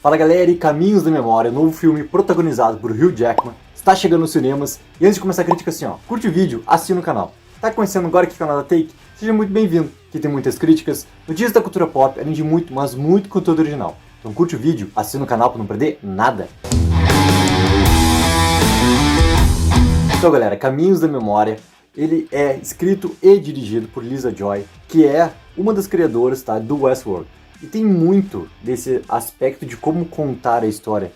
Fala galera, e Caminhos da Memória, novo filme protagonizado por Hugh Jackman, está chegando nos cinemas. E antes de começar a crítica assim, curte o vídeo, assina o canal. Tá conhecendo agora aqui o canal da Take? Seja muito bem-vindo, que tem muitas críticas, notícias da cultura pop, além de muito, mas muito conteúdo original. Então curte o vídeo, assina o canal para não perder nada. Então galera, Caminhos da Memória, ele é escrito e dirigido por Lisa Joy, que é uma das criadoras, tá, do Westworld. E tem muito desse aspecto de como contar a história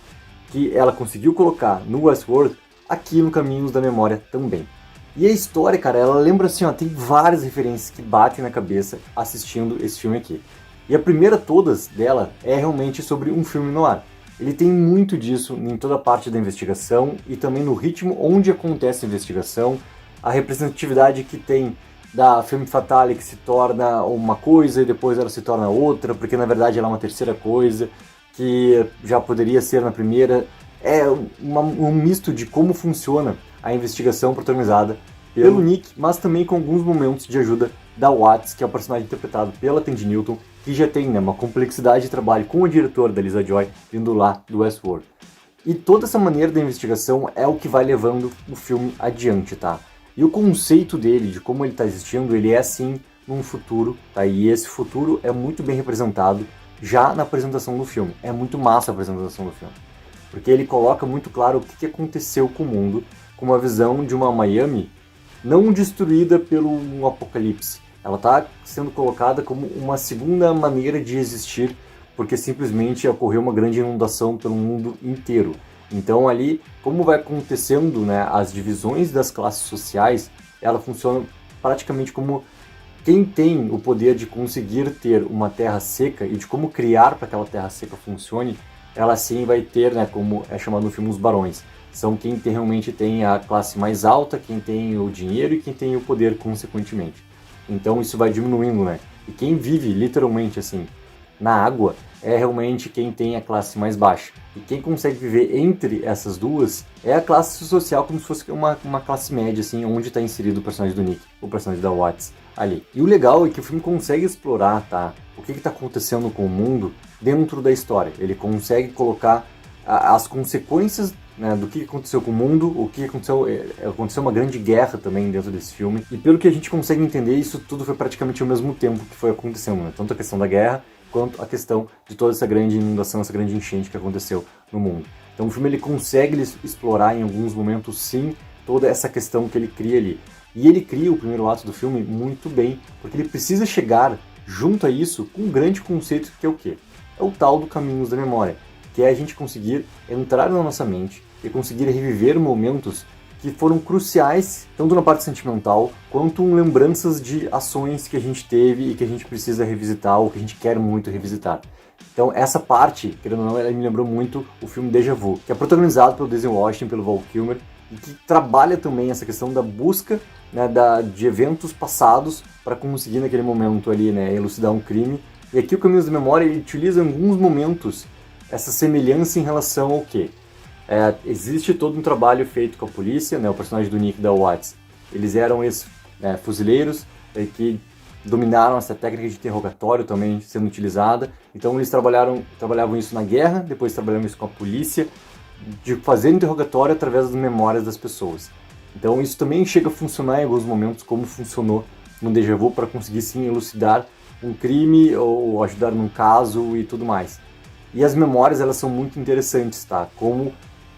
que ela conseguiu colocar no Westworld aqui no Caminhos da Memória também. E a história, cara, ela lembra assim, tem várias referências que batem na cabeça assistindo esse filme aqui. E a primeira todas dela é realmente sobre um filme noir. Ele tem muito disso em toda a parte da investigação e também no ritmo onde acontece a investigação, a representatividade que tem da femme fatale que se torna uma coisa e depois ela se torna outra, porque na verdade ela é uma terceira coisa, que já poderia ser na primeira. É um misto de como funciona a investigação protagonizada pelo Nick, mas também com alguns momentos de ajuda da Watts, que é o personagem interpretado pela Thandie Newton, que já tem uma complexidade de trabalho com o diretor da Lisa Joy, vindo lá do Westworld. E toda essa maneira da investigação é o que vai levando o filme adiante, tá? E o conceito dele, de como ele está existindo, ele é assim num futuro, tá? E esse futuro é muito bem representado já na apresentação do filme. É muito massa a apresentação do filme. Porque ele coloca muito claro o que aconteceu com o mundo, com uma visão de uma Miami não destruída pelo apocalipse. Ela está sendo colocada como uma segunda maneira de existir, porque simplesmente ocorreu uma grande inundação pelo mundo inteiro. Então ali, como vai acontecendo, né, as divisões das classes sociais, ela funciona praticamente como quem tem o poder de conseguir ter uma terra seca e de como criar para que aquela terra seca funcione, ela sim vai ter, né, como é chamado no filme, os barões. São quem realmente tem a classe mais alta, quem tem o dinheiro e quem tem o poder consequentemente. Então isso vai diminuindo, né? E quem vive literalmente assim na água é realmente quem tem a classe mais baixa. E quem consegue viver entre essas duas é a classe social, como se fosse uma classe média, assim, onde está inserido o personagem do Nick, o personagem da Watts ali. E o legal é que o filme consegue explorar, tá, o que está acontecendo com o mundo dentro da história. Ele consegue colocar as consequências, né, do que aconteceu com o mundo, o que aconteceu uma grande guerra também dentro desse filme. E pelo que a gente consegue entender, isso tudo foi praticamente ao mesmo tempo que foi acontecendo, né? Tanto a questão da guerra quanto a questão de toda essa grande inundação, essa grande enchente que aconteceu no mundo. Então o filme ele consegue explorar em alguns momentos sim toda essa questão que ele cria ali. E ele cria o primeiro ato do filme muito bem, porque ele precisa chegar junto a isso com um grande conceito que é o quê? É o tal do Caminhos da Memória, que é a gente conseguir entrar na nossa mente e conseguir reviver momentos que foram cruciais, tanto na parte sentimental, quanto lembranças de ações que a gente teve e que a gente precisa revisitar ou que a gente quer muito revisitar. Então essa parte, querendo ou não, ela me lembrou muito o filme Déjà Vu, que é protagonizado pelo Denzel Washington, pelo Val Kilmer, e que trabalha também essa questão da busca, né, de eventos passados para conseguir naquele momento ali, né, elucidar um crime. E aqui o Caminhos da Memória ele utiliza em alguns momentos essa semelhança em relação ao quê? Existe todo um trabalho feito com a polícia, né, o personagem do Nick da Watts. Eles eram fuzileiros que dominaram essa técnica de interrogatório também sendo utilizada. Então eles trabalhavam isso na guerra, depois trabalhavam isso com a polícia, de fazer interrogatório através das memórias das pessoas. Então isso também chega a funcionar em alguns momentos como funcionou no Déjà Vu para conseguir sim elucidar um crime ou ajudar num caso e tudo mais. E as memórias elas são muito interessantes, tá?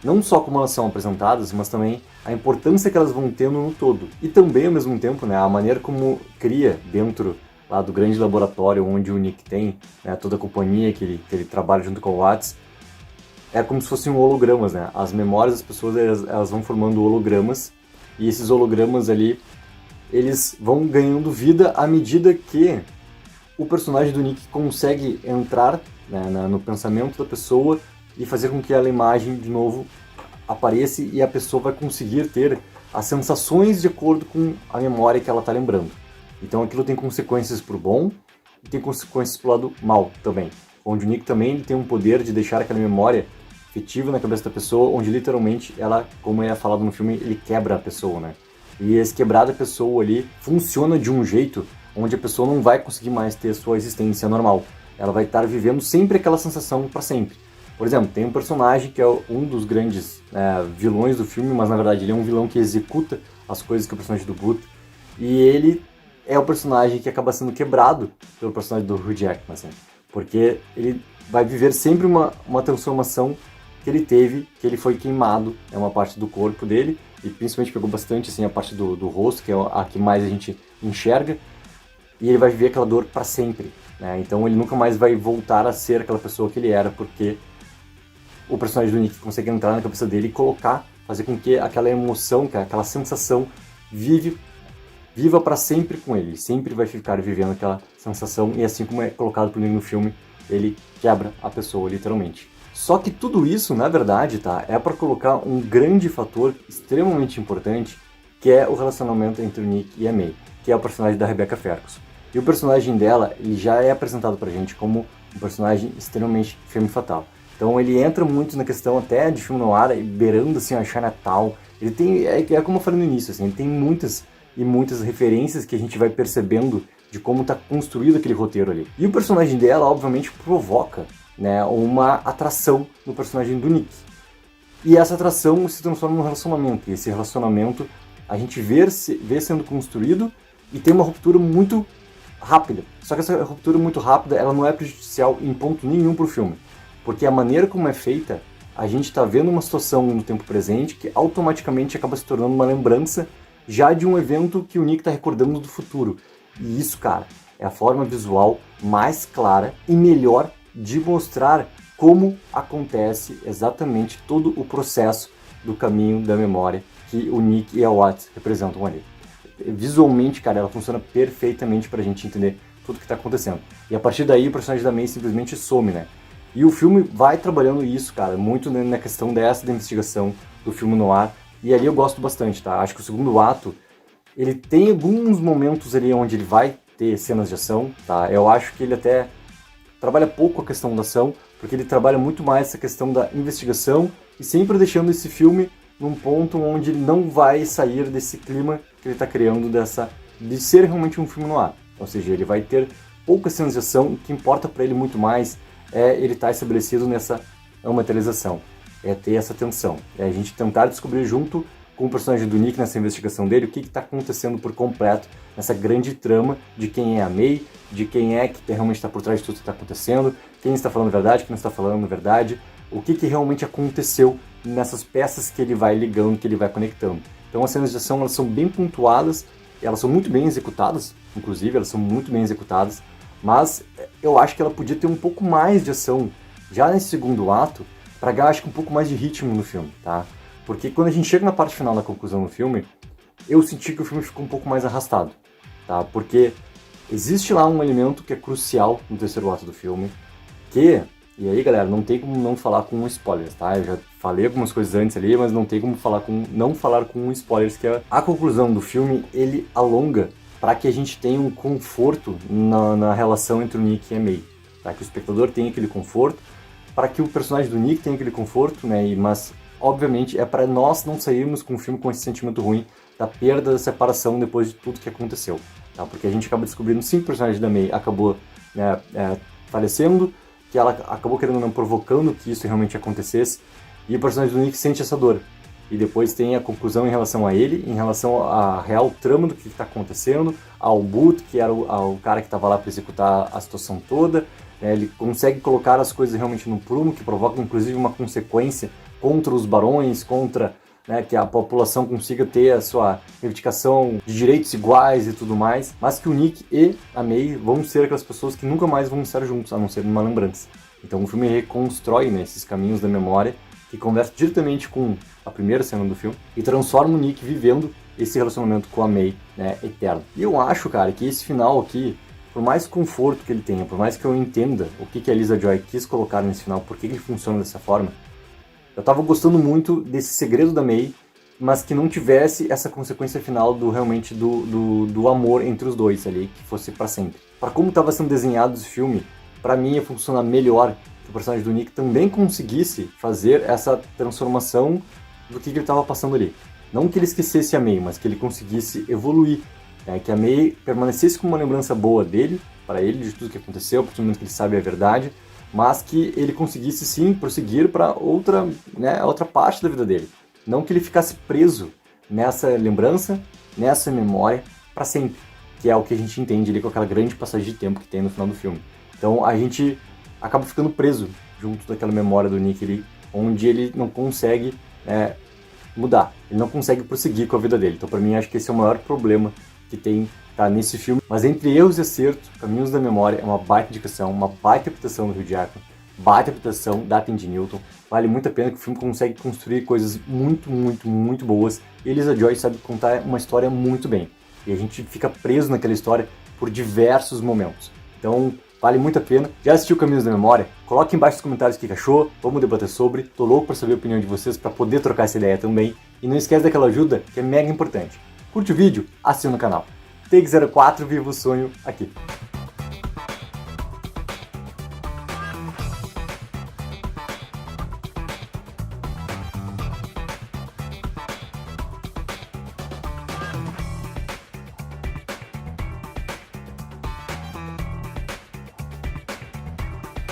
Não só como elas são apresentadas, mas também a importância que elas vão tendo no todo. E também, ao mesmo tempo, né, a maneira como cria dentro lá do grande laboratório onde o Nick tem, né, toda a companhia que ele trabalha junto com o Watts, é como se fossem hologramas, né? As memórias das pessoas elas vão formando hologramas e esses hologramas ali, eles vão ganhando vida à medida que o personagem do Nick consegue entrar, né, no pensamento da pessoa e fazer com que aquela imagem de novo apareça e a pessoa vai conseguir ter as sensações de acordo com a memória que ela está lembrando. Então aquilo tem consequências para o bom e tem consequências para o lado mal também. Onde o Nick também tem um poder de deixar aquela memória efetiva na cabeça da pessoa, onde literalmente ela, como é falado no filme, ele quebra a pessoa, né? E esse quebrar da pessoa ali funciona de um jeito onde a pessoa não vai conseguir mais ter a sua existência normal. Ela vai estar vivendo sempre aquela sensação para sempre. Por exemplo, tem um personagem que é um dos grandes vilões do filme, mas na verdade ele é um vilão que executa as coisas que é o personagem do Boot, e ele é o personagem que acaba sendo quebrado pelo personagem do Hugh Jackman, assim, porque ele vai viver sempre uma transformação que ele teve, que ele foi queimado, é uma parte do corpo dele, e principalmente pegou bastante assim, a parte do rosto, que é a que mais a gente enxerga, e ele vai viver aquela dor para sempre, né? Então ele nunca mais vai voltar a ser aquela pessoa que ele era, porque o personagem do Nick consegue entrar na cabeça dele e colocar, fazer com que aquela emoção, aquela sensação viva para sempre com ele, sempre vai ficar vivendo aquela sensação, e assim como é colocado por Nick no filme, ele quebra a pessoa, literalmente. Só que tudo isso, na verdade, tá, é para colocar um grande fator extremamente importante, que é o relacionamento entre o Nick e a May, que é o personagem da Rebecca Ferguson. E o personagem dela, ele já é apresentado pra gente como um personagem extremamente femme fatal. Então ele entra muito na questão até de filme noir, beirando assim a Chinatown. Ele tem, é como eu falei no início, assim, ele tem muitas e muitas referências que a gente vai percebendo de como está construído aquele roteiro ali. E o personagem dela, obviamente, provoca, né, uma atração no personagem do Nick. E essa atração se transforma num relacionamento. E esse relacionamento a gente vê sendo construído e tem uma ruptura muito rápida. Só que essa ruptura muito rápida, ela não é prejudicial em ponto nenhum pro filme. Porque a maneira como é feita, a gente está vendo uma situação no tempo presente que automaticamente acaba se tornando uma lembrança já de um evento que o Nick está recordando do futuro. E isso, cara, é a forma visual mais clara e melhor de mostrar como acontece exatamente todo o processo do caminho da memória que o Nick e a Watts representam ali. Visualmente, cara, ela funciona perfeitamente pra gente entender tudo que tá acontecendo. E a partir daí o personagem da May simplesmente some, né? E o filme vai trabalhando isso, cara, muito na questão dessa da investigação do filme noir. E ali eu gosto bastante, tá? Acho que o segundo ato, ele tem alguns momentos ali onde ele vai ter cenas de ação, tá? Eu acho que ele até trabalha pouco a questão da ação, porque ele trabalha muito mais essa questão da investigação e sempre deixando esse filme num ponto onde ele não vai sair desse clima que ele está criando de ser realmente um filme noir. Ou seja, ele vai ter poucas cenas de ação, o que importa para ele muito mais é ele estar estabelecido nessa materialização, é ter essa tensão, é a gente tentar descobrir junto com o personagem do Nick nessa investigação dele o que está acontecendo por completo nessa grande trama de quem é a May, de quem é que realmente está por trás de tudo que está acontecendo, quem está falando a verdade, quem não está falando a verdade, o que realmente aconteceu nessas peças que ele vai ligando, que ele vai conectando. Então as cenas de ação, elas são bem pontuadas, elas são muito bem executadas, inclusive, elas são muito bem executadas, mas eu acho que ela podia ter um pouco mais de ação já nesse segundo ato, para ganhar, acho que um pouco mais de ritmo no filme, tá? Porque quando a gente chega na parte final da conclusão do filme, eu senti que o filme ficou um pouco mais arrastado, tá? Porque existe lá um elemento que é crucial no terceiro ato do filme, e aí galera, não tem como não falar com spoilers, tá? Eu já falei algumas coisas antes ali, mas não tem como não falar com spoilers, que é a conclusão do filme, ele alonga para que a gente tenha um conforto na relação entre o Nick e a May, tá? Que o espectador tenha aquele conforto, para que o personagem do Nick tenha aquele conforto, né? Mas obviamente é para nós não sairmos com o filme com esse sentimento ruim da perda, da separação depois de tudo que aconteceu, tá? Porque a gente acaba descobrindo sim que o personagem da May acabou, né, falecendo, que ela acabou querendo não provocando que isso realmente acontecesse, e o personagem do Nick sente essa dor. E depois tem a conclusão em relação a ele, em relação à real trama do que está acontecendo, ao Boot, que era o cara que estava lá para executar a situação toda. Ele consegue colocar as coisas realmente no prumo, que provoca inclusive uma consequência contra os barões, contra, né, que a população consiga ter a sua reivindicação de direitos iguais e tudo mais, mas que o Nick e a May vão ser aquelas pessoas que nunca mais vão estar juntos, a não ser numa lembrança. Então o filme reconstrói, né, esses caminhos da memória, que conversa diretamente com a primeira cena do filme e transforma o Nick vivendo esse relacionamento com a May, né, eterno. E eu acho, cara, que esse final aqui, por mais conforto que ele tenha, por mais que eu entenda o que a Lisa Joy quis colocar nesse final, por que ele funciona dessa forma, eu tava gostando muito desse segredo da May, mas que não tivesse essa consequência final realmente do amor entre os dois ali, que fosse pra sempre. Pra como tava sendo desenhado esse filme, pra mim ia funcionar melhor que o personagem do Nick também conseguisse fazer essa transformação do que ele tava passando ali. Não que ele esquecesse a May, mas que ele conseguisse evoluir, né? Que a May permanecesse com uma lembrança boa dele, para ele, de tudo que aconteceu, a partir do momento que ele sabe a verdade, mas que ele conseguisse sim prosseguir para outra, né, outra parte da vida dele. Não que ele ficasse preso nessa lembrança, nessa memória para sempre, que é o que a gente entende ali com aquela grande passagem de tempo que tem no final do filme. Então a gente acaba ficando preso junto daquela memória do Nick ali, onde ele não consegue mudar, ele não consegue prosseguir com a vida dele. Então para mim acho que esse é o maior problema que tem nesse filme. Mas entre erros e acertos, Caminhos da Memória é uma baita indicação, uma baita interpretação do Hugh Jackman, baita interpretação da Thandie Newton. Vale muito a pena, que o filme consegue construir coisas muito, muito, muito boas. E Elisa Joy sabe contar uma história muito bem. E a gente fica preso naquela história por diversos momentos. Então, vale muito a pena. Já assistiu Caminhos da Memória? Coloque embaixo nos comentários o que achou, vamos debater sobre. Tô louco para saber a opinião de vocês, para poder trocar essa ideia também. E não esquece daquela ajuda, que é mega importante. Curte o vídeo, assina o canal. Take 04, viva o sonho aqui.